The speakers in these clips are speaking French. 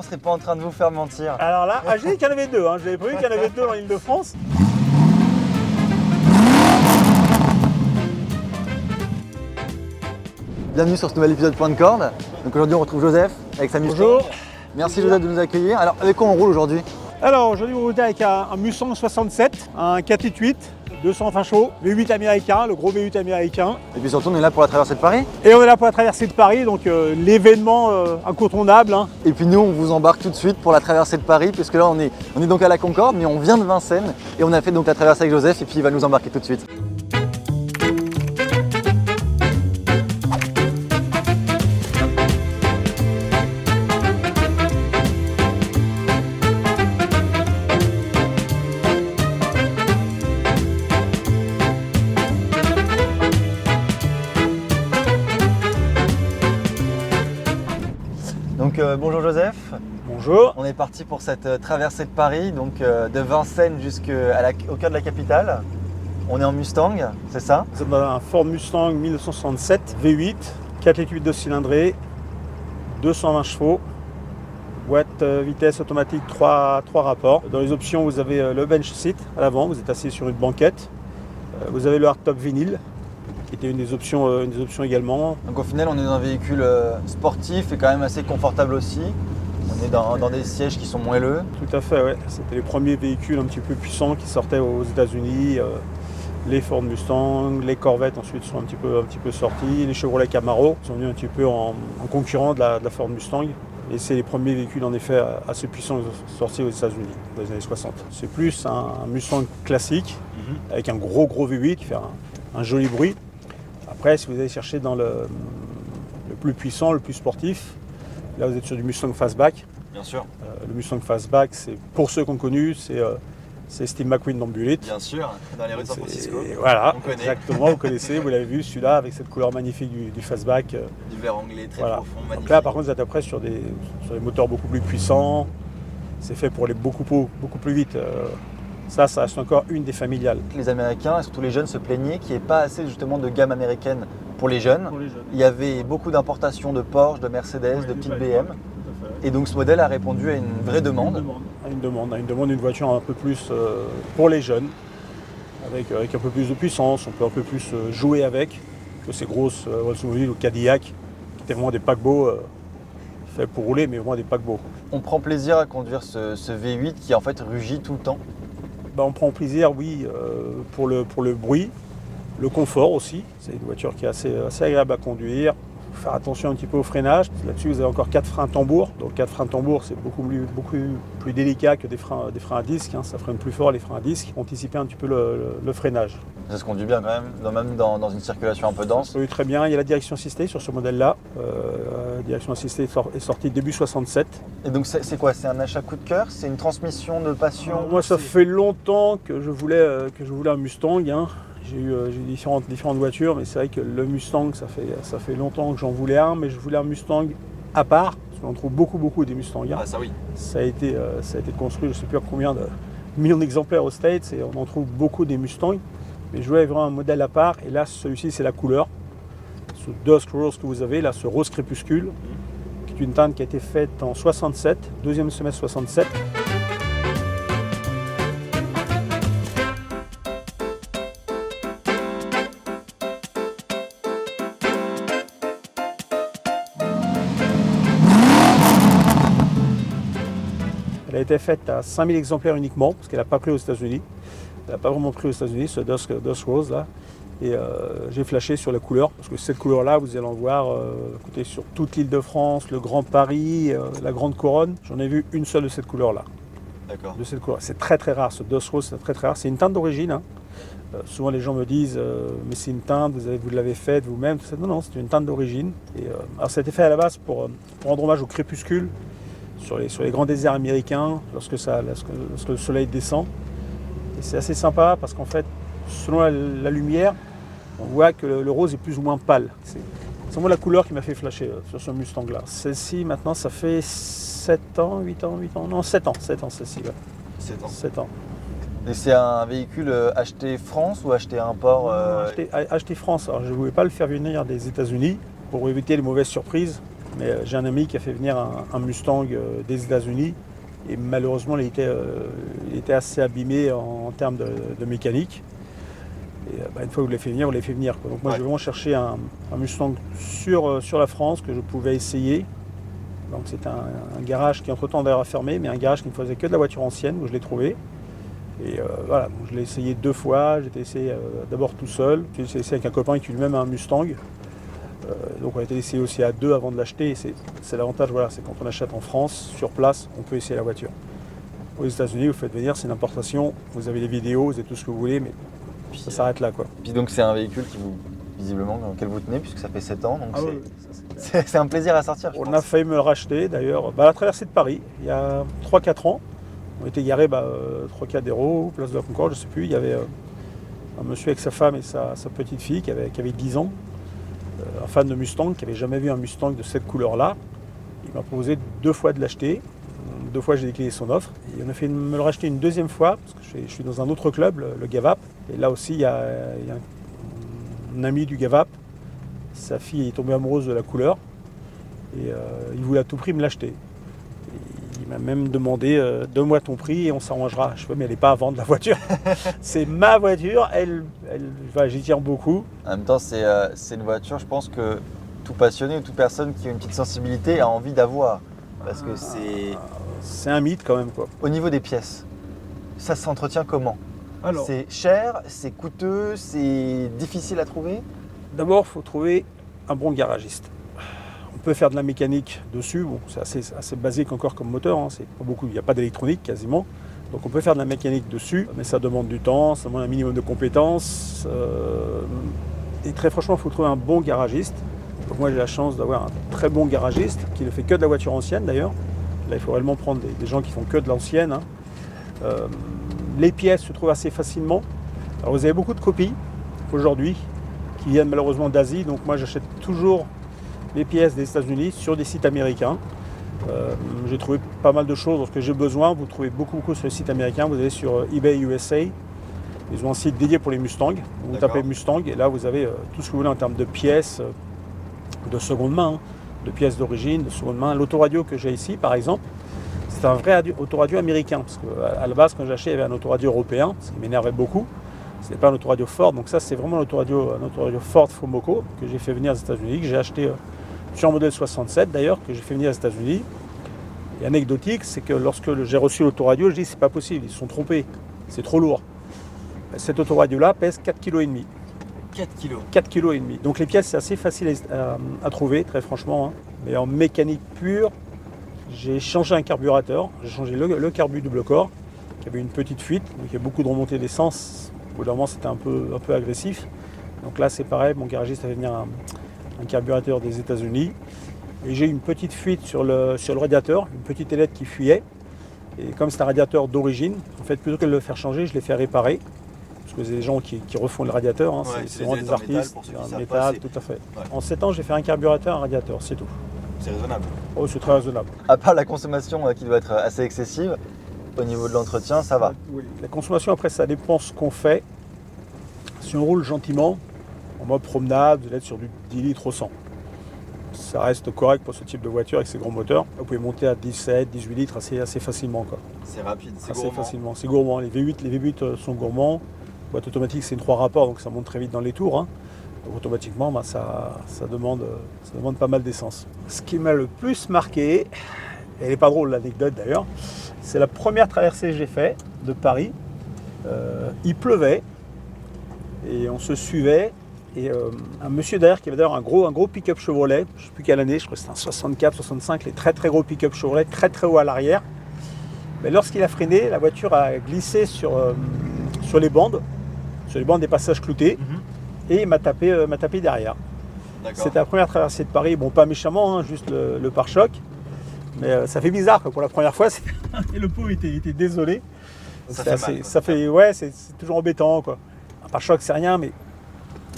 serait pas en train de vous faire mentir. Alors là, j'ai dit qu'il y en avait deux, hein. J'avais prévu qu'il y en avait deux en Ile-de-France. Bienvenue sur ce nouvel épisode Point de Corde. Donc aujourd'hui on retrouve Joseph avec sa Mustang. Bonjour. Merci Joseph de nous accueillir. Alors avec quoi on roule aujourd'hui? Alors aujourd'hui, on roule avec un Mustang 67, un 4.8, 220 chevaux, V8 américain, le gros V8 américain. Et puis surtout on est là pour la traversée de Paris. Et on est là pour la traversée de Paris, donc l'événement incontournable. Hein. Et puis nous on vous embarque tout de suite pour la traversée de Paris, puisque là on est donc à la Concorde, mais on vient de Vincennes et on a fait donc la traversée avec Joseph et puis il va nous embarquer tout de suite. Donc bonjour Joseph. Bonjour. On est parti pour cette traversée de Paris, donc de Vincennes jusqu'au cœur de la capitale. On est en Mustang, c'est ça? Vous êtes dans un Ford Mustang 1967 V8, 4.8 2 cylindrés, 220 chevaux, boîte vitesse automatique 3 rapports. Dans les options, vous avez le bench seat à l'avant, vous êtes assis sur une banquette. Vous avez le hardtop vinyle, qui était une des options également. Donc au final on est dans un véhicule sportif et quand même assez confortable aussi. On est dans des sièges qui sont moelleux. Tout à fait, ouais. C'était les premiers véhicules un petit peu puissants qui sortaient aux États-Unis. Les Ford Mustang, les Corvettes ensuite sont un petit peu sortis. Les Chevrolet Camaro sont venus un petit peu en concurrent de la Ford Mustang. Et c'est les premiers véhicules en effet assez puissants sortis aux États-Unis dans les années 60. C'est plus un Mustang classique avec un gros V8 qui fait un joli bruit. Après, si vous allez chercher dans le plus puissant, le plus sportif, là vous êtes sur du Mustang Fastback. Bien sûr. Le Mustang Fastback, c'est pour ceux qu'on connu, c'est Steve McQueen dans Bullitt. Bien sûr, dans les rues de San Francisco. Voilà, on connaît. exactement, vous connaissez, vous l'avez vu, celui-là avec cette couleur magnifique du Fastback. Du verre anglais très profond, magnifique. Donc là, par contre, vous êtes après sur des moteurs beaucoup plus puissants. C'est fait pour aller beaucoup plus vite. Ça reste encore une des familiales. Les Américains et surtout les jeunes se plaignaient qu'il n'y ait pas assez justement de gamme américaine pour les jeunes. Il y avait beaucoup d'importations de Porsche, de Mercedes, de petites BM. Et donc ce modèle a répondu à une vraie demande. Une demande d'une voiture un peu plus pour les jeunes, avec un peu plus de puissance, on peut un peu plus jouer avec que ces grosses Oldsmobile ou Cadillac, qui étaient vraiment des paquebots faits pour rouler, mais vraiment des paquebots. On prend plaisir à conduire ce V8 qui en fait rugit tout le temps. On prend plaisir, oui, pour le bruit, le confort aussi. C'est une voiture qui est assez agréable à conduire. Il faut faire attention un petit peu au freinage. Là-dessus, vous avez encore 4 freins tambour. Donc 4 freins tambour, c'est beaucoup plus délicat que des freins à disque. Hein. Ça freine plus fort les freins à disque. Anticiper un petit peu le freinage. Ça se conduit bien quand même dans une circulation un peu dense. Oui, très bien. Il y a la direction assistée sur ce modèle-là. La direction assistée est sortie début 67. Et donc c'est quoi? C'est un achat coup de cœur? C'est une transmission de passion? Alors, moi, ça fait longtemps que je voulais un Mustang. Hein. J'ai eu différentes voitures, mais c'est vrai que le Mustang, ça fait longtemps que j'en voulais un, mais je voulais un Mustang à part, parce qu'on trouve beaucoup des Mustangs. Ah ça oui. Ça a été construit, je ne sais plus combien de millions d'exemplaires aux States, et on en trouve beaucoup des Mustangs. Mais je voulais vraiment un modèle à part, et là, celui-ci, c'est la couleur. Ce Dusk Rose que vous avez, là, ce rose crépuscule, qui est une teinte qui a été faite en 67, deuxième semestre 67. Elle a été faite à 5000 exemplaires uniquement, parce qu'elle n'a pas pris aux États-Unis. Elle n'a pas vraiment pris aux États-Unis, ce Dusk Rose là. Et j'ai flashé sur la couleur, parce que cette couleur-là, vous allez en voir écoutez, sur toute l'Île-de-France, le Grand Paris, la Grande Couronne. J'en ai vu une seule de cette couleur-là. D'accord. De cette couleur. C'est très rare, ce Dusk Rose, c'est très rare. C'est une teinte d'origine. Hein. Souvent les gens me disent mais c'est une teinte, vous l'avez faite vous-même. Non, c'est une teinte d'origine. Alors ça a été fait à la base pour rendre hommage au crépuscule sur les grands déserts américains lorsque le soleil descend. Et c'est assez sympa parce qu'en fait, selon la lumière, on voit que le rose est plus ou moins pâle. C'est vraiment la couleur qui m'a fait flasher sur ce Mustang-là. Celle-ci, maintenant, ça fait 7 ans, 8 ans, non 7 ans celle-ci. Ouais. 7 ans. Et c'est un véhicule acheté France ou acheté à import Acheté France. Alors, je ne voulais pas le faire venir des États-Unis pour éviter les mauvaises surprises. Mais j'ai un ami qui a fait venir un Mustang des États-Unis et malheureusement il était assez abîmé en termes de mécanique. Et une fois que vous l'avez fait venir, vous l'avez fait venir, quoi. Donc moi j'ai vraiment cherché un Mustang sur la France que je pouvais essayer. Donc c'est un garage qui entre-temps d'ailleurs a fermé, mais un garage qui ne faisait que de la voiture ancienne où je l'ai trouvé. Et voilà, donc je l'ai essayé 2 fois. J'ai essayé d'abord tout seul, j'ai essayé avec un copain qui lui-même a un Mustang. Donc on a été essayé aussi à 2 avant de l'acheter. C'est l'avantage, voilà, c'est quand on achète en France, sur place, on peut essayer la voiture. Aux États-Unis, vous faites venir, c'est une importation, vous avez les vidéos, vous avez tout ce que vous voulez, mais puis, ça s'arrête là, quoi. Puis donc c'est un véhicule qui vous, visiblement, dans lequel vous tenez, puisque ça fait 7 ans, donc oui, c'est un plaisir à sortir. On a failli me le racheter d'ailleurs à la traversée de Paris, il y a 3-4 ans. On était garés 3 place de la Concorde, je ne sais plus. Il y avait un monsieur avec sa femme et sa petite fille qui avait 10 ans, un fan de Mustang, qui n'avait jamais vu un Mustang de cette couleur-là. Il m'a proposé 2 fois de l'acheter. 2 fois, j'ai décliné son offre. Et on a fait me le racheter une 2e fois, parce que je suis dans un autre club, le Gavap. Et là aussi, il y a un ami du Gavap. Sa fille est tombée amoureuse de la couleur. Et il voulait à tout prix me l'acheter. Il m'a même demandé donne-moi ton prix et on s'arrangera. Je fais mais elle n'est pas à vendre la voiture. C'est ma voiture, j'y tiens beaucoup. En même temps, c'est une voiture, je pense que tout passionné ou toute personne qui a une petite sensibilité a envie d'avoir. Parce que c'est un mythe quand même, quoi. Au niveau des pièces, ça s'entretient comment? Alors, c'est cher, c'est coûteux, c'est difficile à trouver? D'abord, il faut trouver un bon garagiste. On peut faire de la mécanique dessus, bon, c'est assez basique encore comme moteur, hein. C'est pas beaucoup, il n'y a pas d'électronique quasiment. Donc on peut faire de la mécanique dessus, mais ça demande du temps, ça demande un minimum de compétences. Et très franchement, il faut trouver un bon garagiste. Donc moi j'ai la chance d'avoir un très bon garagiste qui ne fait que de la voiture ancienne d'ailleurs. Là il faut réellement prendre des gens qui font que de l'ancienne, hein. Les pièces se trouvent assez facilement. Alors vous avez beaucoup de copies aujourd'hui qui viennent malheureusement d'Asie, donc moi j'achète toujours les pièces des États-Unis sur des sites américains. J'ai trouvé pas mal de choses lorsque j'ai besoin. Vous trouvez beaucoup sur les sites américains. Vous allez sur eBay USA. Ils ont un site dédié pour les Mustangs. Vous tapez Mustang et là vous avez tout ce que vous voulez en termes de pièces de seconde main, hein, de pièces d'origine, de seconde main. L'autoradio que j'ai ici, par exemple, c'est un vrai autoradio américain. Parce qu'à la base, quand j'ai acheté, il y avait un autoradio européen, ce qui m'énervait beaucoup. Ce n'est pas un autoradio Ford. Donc ça, c'est vraiment un autoradio Ford Fomoco que j'ai fait venir aux États-Unis, que j'ai acheté sur un modèle 67 d'ailleurs, que j'ai fait venir aux États-Unis. Et anecdotique, c'est que lorsque j'ai reçu l'autoradio, je dis c'est pas possible, ils se sont trompés, c'est trop lourd. Cet autoradio-là pèse 4,5 kg. 4,5 kg. Donc les pièces, c'est assez facile à trouver, très franchement. Hein. Mais en mécanique pure, j'ai changé un carburateur, j'ai changé le carbu double corps, qui avait une petite fuite, donc il y a beaucoup de remontées d'essence. Au bout d'un moment, c'était un peu agressif. Donc là, c'est pareil, mon garagiste avait venir un carburateur des États-Unis. Et j'ai eu une petite fuite sur le radiateur, une petite ailette qui fuyait. Et comme c'est un radiateur d'origine, en fait, plutôt que de le faire changer, je l'ai fait réparer. Parce que c'est des gens qui refont le radiateur, hein. C'est vraiment des artistes, en métal, tout à fait. Ouais. En 7 ans, j'ai fait un carburateur, un radiateur, c'est tout. C'est raisonnable. Oh, c'est très raisonnable. À part la consommation qui doit être assez excessive, au niveau de l'entretien, ça va. Oui. La consommation, après, ça dépend ce qu'on fait. Si on roule gentiment, en mode promenade, vous allez être sur du 10 litres au 100. Ça reste correct pour ce type de voiture avec ces gros moteurs. Vous pouvez monter à 17, 18 litres assez facilement, quoi. C'est rapide, c'est assez gourmand. Facilement. C'est gourmand. Les V8 sont gourmands. Boîte automatique, c'est une 3 rapports, donc ça monte très vite dans les tours, hein. Donc automatiquement, ça demande pas mal d'essence. Ce qui m'a le plus marqué, et elle n'est pas drôle l'anecdote d'ailleurs, c'est la première traversée que j'ai faite de Paris. Il pleuvait et on se suivait. Et un monsieur derrière qui avait d'ailleurs un gros pick-up Chevrolet, je ne sais plus quelle année, je crois que c'était un 64, 65, les très gros pick-up Chevrolet, très haut à l'arrière. Mais lorsqu'il a freiné, la voiture a glissé sur les bandes des passages cloutés, et il m'a tapé derrière. C'était la première traversée de Paris, bon pas méchamment, hein, juste le pare-choc, mais ça fait bizarre quoi, pour la première fois. Et le pauvre était désolé. C'est toujours embêtant quoi. Un pare-choc c'est rien, mais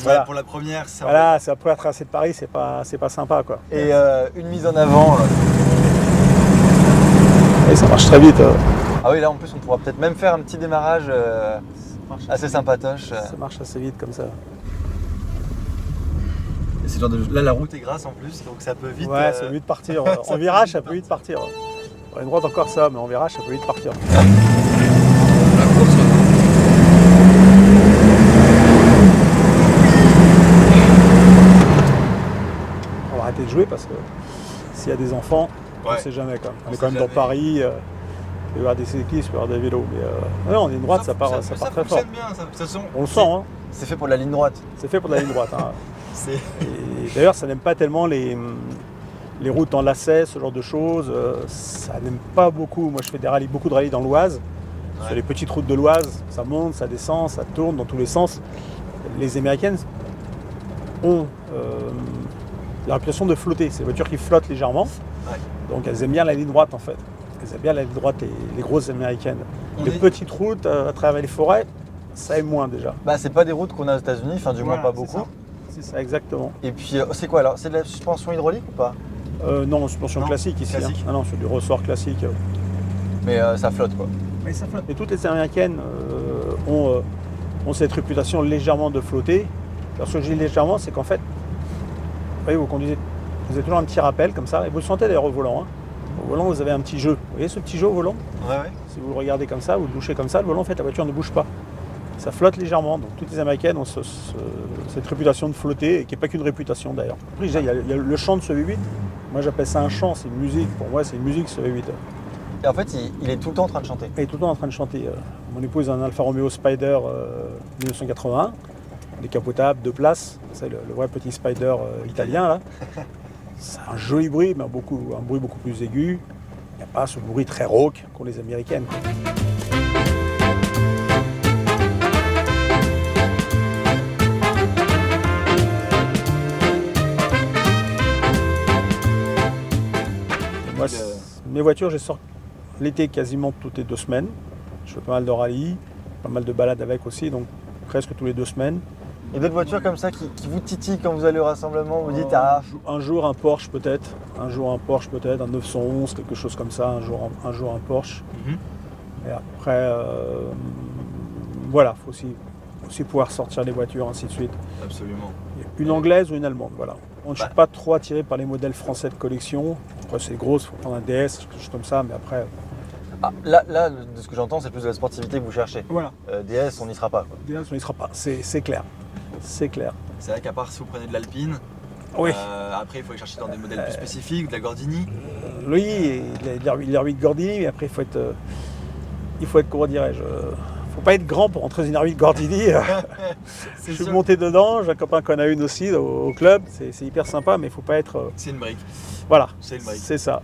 voilà. Pour la première, c'est la première traversée de Paris, c'est pas sympa quoi. Et une mise en avant. Et ça marche très vite. Ah oui, là en plus on pourra peut-être même faire un petit démarrage assez sympatoche. Ça marche assez vite comme ça. C'est genre là, la route est grasse en plus, donc ça peut vite. Ouais, ça peut vite partir. En virage, ça peut vite partir. En droite encore ça, mais en virage, ça peut vite partir. La course. On va arrêter de jouer parce que s'il y a des enfants, on ne sait jamais. On est quand même dans Paris. Il peut y avoir des cyclistes, il peut y avoir des vélos. Mais non, en ligne droite, ça part très fort. Bien, on le sent. Hein. C'est fait pour la ligne droite. C'est fait pour la ligne droite. Hein. Et d'ailleurs, ça n'aime pas tellement les routes en lacets, ce genre de choses. Ça n'aime pas beaucoup. Moi, je fais beaucoup de rallyes dans l'Oise. Ouais. Sur les petites routes de l'Oise, ça monte, ça descend, ça tourne dans tous les sens. Les Américaines ont la réputation de flotter. C'est des voitures qui flottent légèrement. Ouais. Donc, elles aiment bien la ligne droite, en fait. Elles aiment bien la ligne droite, les grosses Américaines. Les petites routes à travers les forêts, ça aime moins déjà. C'est pas des routes qu'on a aux États-Unis, enfin du moins pas beaucoup. C'est ça, exactement. Et puis c'est quoi alors? C'est de la suspension hydraulique ou pas? Non, suspension classique ici. Classique. Hein. Non, sur du ressort classique. Mais ça flotte quoi. Mais ça flotte. Et toutes les Américaines ont cette réputation légèrement de flotter. Parce que je dis légèrement, c'est qu'en fait, vous voyez, vous avez toujours un petit rappel comme ça, et vous le sentez d'ailleurs au volant. Hein. Au volant, vous avez un petit jeu. Vous voyez ce petit jeu au volant? Ouais. Si vous le regardez comme ça, vous le touchez comme ça, le volant, en fait, la voiture ne bouge pas. Ça flotte légèrement. Donc toutes les Américaines ont cette réputation de flotter, et qui n'est pas qu'une réputation d'ailleurs. Après, il y a le chant de ce V8. Moi, j'appelle ça un chant, c'est une musique. Pour moi, c'est une musique ce V8. Et en fait, il est tout le temps en train de chanter. Il est tout le temps en train de chanter. Mon épouse a un Alfa Romeo Spider 1981, décapotable, 2 places. C'est le vrai petit Spider italien là. C'est un joli bruit, mais un bruit beaucoup plus aigu. Il n'y a pas ce bruit très rauque qu'ont les Américaines. Moi, mes voitures, je sors l'été quasiment toutes les 2 semaines. Je fais pas mal de rallyes, pas mal de balades avec aussi, donc presque tous les 2 semaines. Et d'autres voitures comme ça qui vous titillent quand vous allez au rassemblement, vous dites un jour un Porsche peut-être, un 911, quelque chose comme ça, un jour un Porsche. Et après, voilà, il faut aussi pouvoir sortir les voitures, ainsi de suite. Absolument. Une anglaise ou une allemande, voilà. On ne suis pas trop attiré par les modèles français de collection. Après c'est gros, il faut prendre un DS, quelque chose comme ça, mais après... Là, de ce que j'entends, c'est plus de la sportivité que vous cherchez. Voilà. DS, on n'y sera pas. Quoi. DS, on n'y sera pas, c'est clair. C'est clair. C'est vrai qu'à part si vous prenez de l'Alpine, oui. Après il faut aller chercher dans des modèles plus spécifiques, de la Gordini. Oui, l'R8 Gordini, mais après il faut être comment dirais-je, faut pas être grand pour entrer dans une R8 Gordini. Je suis monté dedans, j'ai un copain qui en a une aussi au club, c'est hyper sympa, mais il faut pas être... C'est une brique. Voilà, c'est une brique. C'est ça,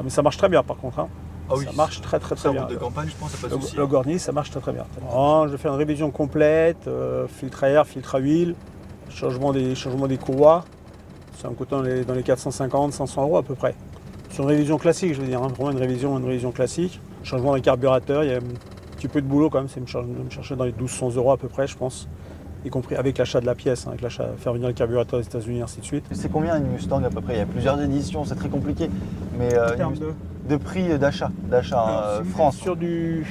mais ça marche très bien par contre. Hein. Ah oui, ça marche très bien. En route de campagne, je pense, ça pas de souci. Le Gordini, ça marche très bien. Je vais faire une révision complète, filtre à air, filtre à huile, changement des courroies. Ça me coûte dans les 450, 500 € à peu près. Sur une révision classique, je veux dire, hein, vraiment une révision classique. Changement des carburateur, il y a un petit peu de boulot quand même, c'est me chercher dans les 1200 € à peu près, je pense. Y compris avec l'achat de la pièce, avec l'achat, faire venir le carburateur des États-Unis, ainsi de suite. C'est combien une Mustang à peu près? Il y a plusieurs éditions, c'est très compliqué. Mais de prix d'achat France. Sur du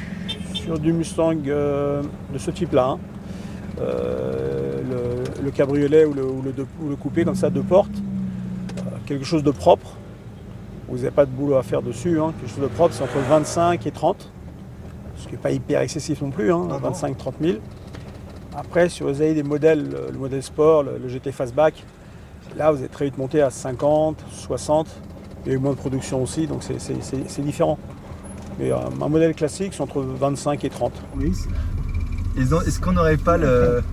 Mustang de ce type-là, hein. Le cabriolet ou le coupé comme ça, 2 portes, quelque chose de propre. Vous n'avez pas de boulot à faire dessus, hein. Quelque chose de propre, c'est entre 25 et 30, ce qui n'est pas hyper excessif non plus, hein, 25-30 000. Après, si vous avez des modèles, le modèle sport, le GT Fastback, là vous êtes très vite monté à 50, 60. Il y a eu moins de production aussi, donc c'est différent. Mais un modèle classique, c'est entre 25 et 30. Oui. Est-ce qu'on n'aurait pas le...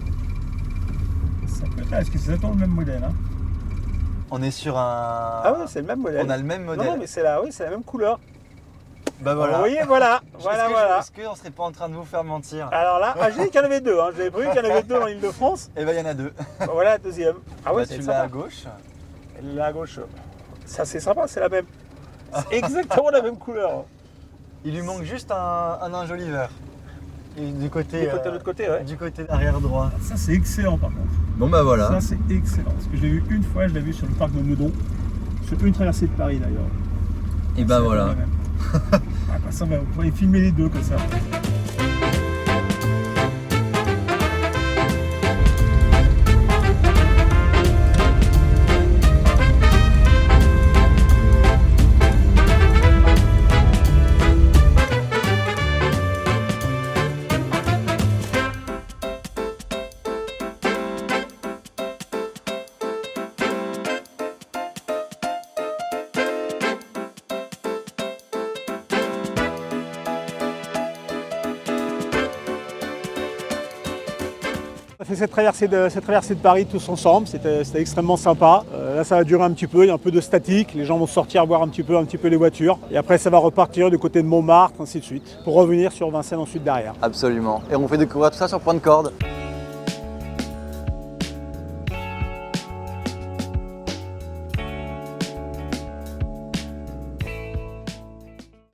Ça peut être, est-ce que c'est exactement le même modèle, hein? On est sur un... Ah oui, c'est le même modèle. On a le même modèle. Non, mais c'est la même couleur. Bah voilà. Vous voyez, voilà. Est-ce qu'on serait pas en train de vous faire mentir? Alors là, j'ai dit qu'il y en avait 2. Hein. J'avais prévu qu'il y en avait 2 en Île-de-France. Et ben il y en a 2. Voilà la deuxième. Ah ouais, tu l'as à gauche. Là à gauche. Ça c'est sympa, c'est la même. C'est exactement la même couleur. Il lui manque juste un enjoliveur. Et du côté, de l'autre côté, ouais. Du côté arrière droit. Ça c'est excellent par contre. Bon bah voilà. Ça c'est excellent. Parce que je l'ai vu une fois, je l'ai vu sur le parc de Meudon. Sur une traversée de Paris d'ailleurs. Et ben voilà. Ça va, vous pourrez filmer les deux comme ça. fait cette traversée de Paris tous ensemble, c'était extrêmement sympa. Là ça va durer un petit peu, il y a un peu de statique, les gens vont sortir voir un petit peu les voitures. Et après ça va repartir du côté de Montmartre, ainsi de suite, pour revenir sur Vincennes ensuite derrière. Absolument. Et on fait découvrir tout ça sur Point de Corde.